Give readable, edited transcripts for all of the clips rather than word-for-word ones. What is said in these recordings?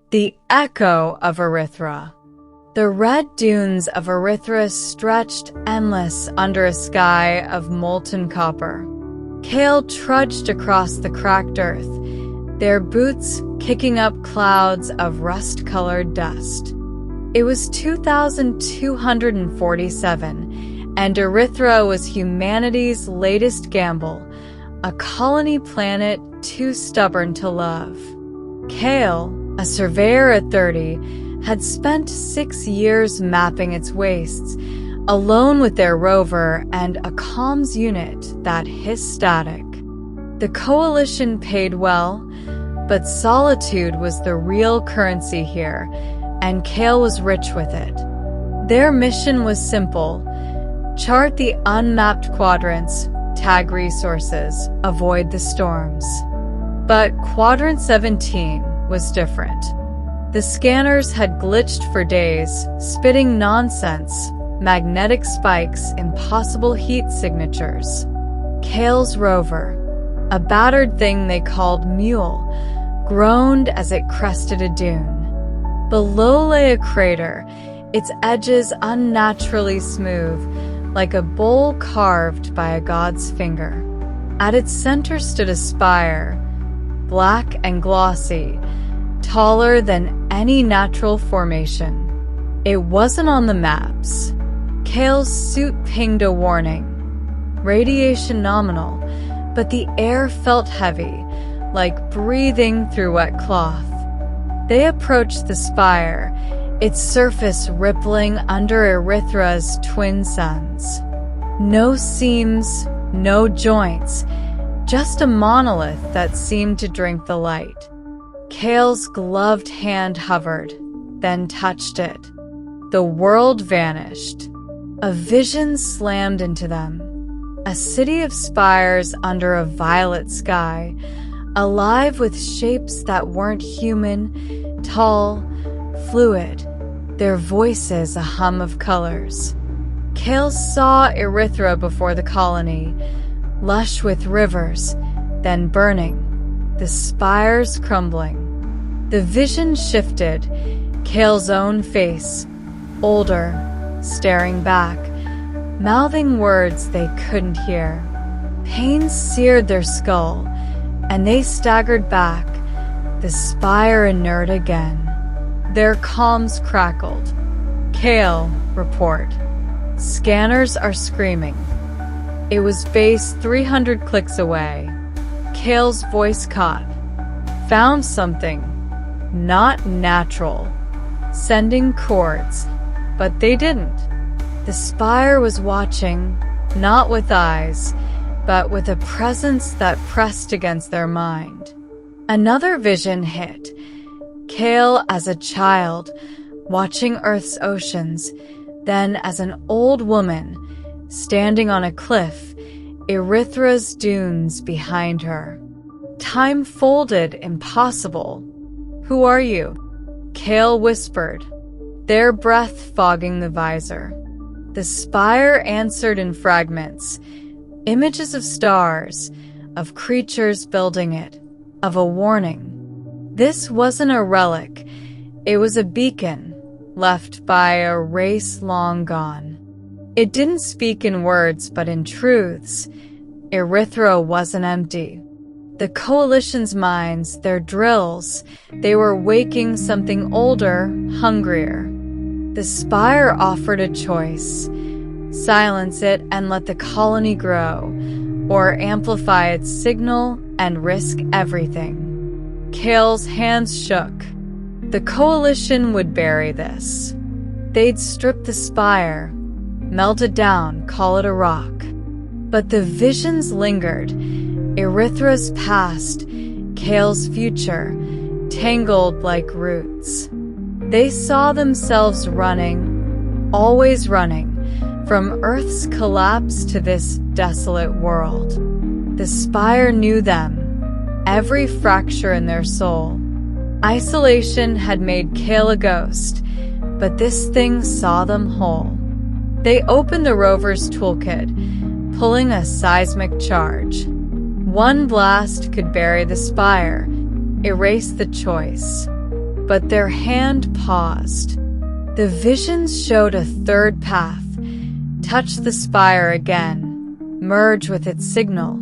The Echo of Erythra. The red dunes of Erythra stretched endless under a sky of molten copper. Kale trudged across the cracked earth, their boots kicking up clouds of rust-colored dust. It was 2247, and Erythra was humanity's latest gamble, a colony planet too stubborn to love. Kale, a surveyor at 30, had spent 6 years mapping its wastes, alone with their rover and a comms unit that hissed static. The coalition paid well, but solitude was the real currency here, and Kale was rich with it. Their mission was simple: chart the unmapped quadrants, tag resources, avoid the storms. But Quadrant 17 was different. The scanners had glitched for days, spitting nonsense, magnetic spikes, impossible heat signatures. Kale's rover, a battered thing they called Mule, groaned as it crested a dune. Below lay a crater, its edges unnaturally smooth, like a bowl carved by a god's finger. At its center stood a spire, black and glossy, taller than any natural formation. It wasn't on the maps. Kale's suit pinged a warning. Radiation nominal, but the air felt heavy, like breathing through wet cloth. They approached the spire, its surface rippling under Erythra's twin suns. No seams, no joints, just a monolith that seemed to drink the light. Kale's gloved hand hovered, then touched it. The world vanished. A vision slammed into them. A city of spires under a violet sky, alive with shapes that weren't human, tall, fluid, their voices a hum of colors. Kale saw Erythra before the colony, lush with rivers, then burning, the spires crumbling. The vision shifted, Kale's own face, older, staring back, mouthing words they couldn't hear. Pain seared their skull, and they staggered back, the spire inert again. Their comms crackled. Kale, report. Scanners are screaming. It was base 300 clicks away. Kale's voice caught. Found something. Not natural. Sending chords. But they didn't. The spire was watching, not with eyes, but with a presence that pressed against their mind. Another vision hit. Kale as a child, watching Earth's oceans, then as an old woman, standing on a cliff, Erythra's dunes behind her. Time folded, impossible. Who are you? Kale whispered, their breath fogging the visor. The spire answered in fragments, images of stars, of creatures building it, of a warning. This wasn't a relic, it was a beacon, left by a race long gone. It didn't speak in words, but in truths. Erythra wasn't empty. The coalition's minds, their drills, they were waking something older, hungrier. The spire offered a choice. Silence it and let the colony grow, or amplify its signal and risk everything. Kale's hands shook. The coalition would bury this. They'd strip the spire, melt it down, call it a rock. But the visions lingered. Erythra's past, Kale's future, tangled like roots. They saw themselves running, always running, from Earth's collapse to this desolate world. The spire knew them, every fracture in their soul. Isolation had made Kale a ghost, but this thing saw them whole. They opened the rover's toolkit, pulling a seismic charge. One blast could bury the spire, erase the choice. but their hand paused. The visions showed a third path. Touch the spire again, merge with its signal,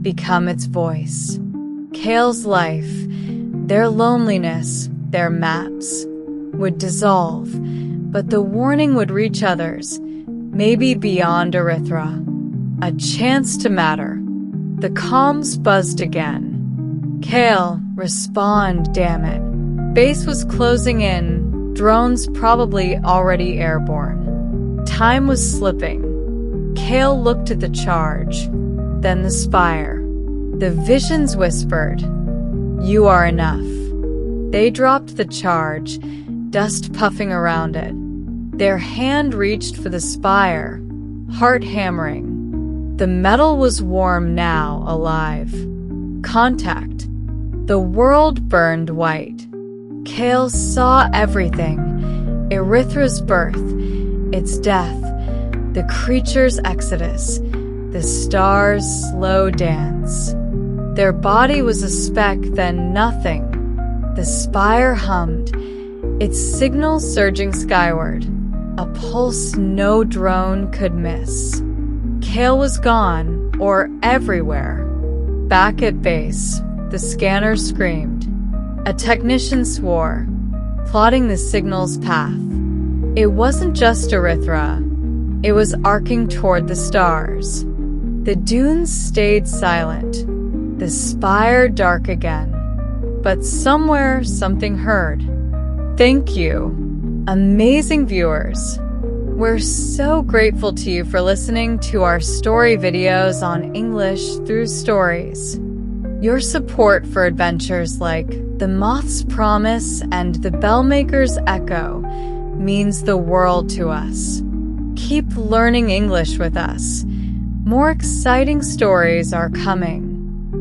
become its voice. Kale's life, their loneliness, their maps, would dissolve, but the warning would reach others, maybe beyond Erythra. A chance to matter. The comms buzzed again. Kale, respond, damn it. Base was closing in, drones probably already airborne. Time was slipping. Kale looked at the charge, then the spire. The visions whispered, "You are enough." They dropped the charge, dust puffing around it. Their hand reached for the spire, heart hammering. The metal was warm now, alive. Contact. The world burned white. Kale saw everything. Erythra's birth, its death, the creature's exodus, the stars' slow dance. Their body was a speck, then nothing. The spire hummed, its signal surging skyward, a pulse no drone could miss. Kale was gone, or everywhere. Back at base, the scanner screamed. A technician swore, plotting the signal's path. It wasn't just Erythra. It was arcing toward the stars. The dunes stayed silent, the spire dark again. But somewhere, something heard. Thank you, amazing viewers. We're so grateful to you for listening to our story videos on English through stories. Your support for adventures like The Moth's Promise and The Bellmaker's Echo means the world to us. Keep learning English with us. More exciting stories are coming.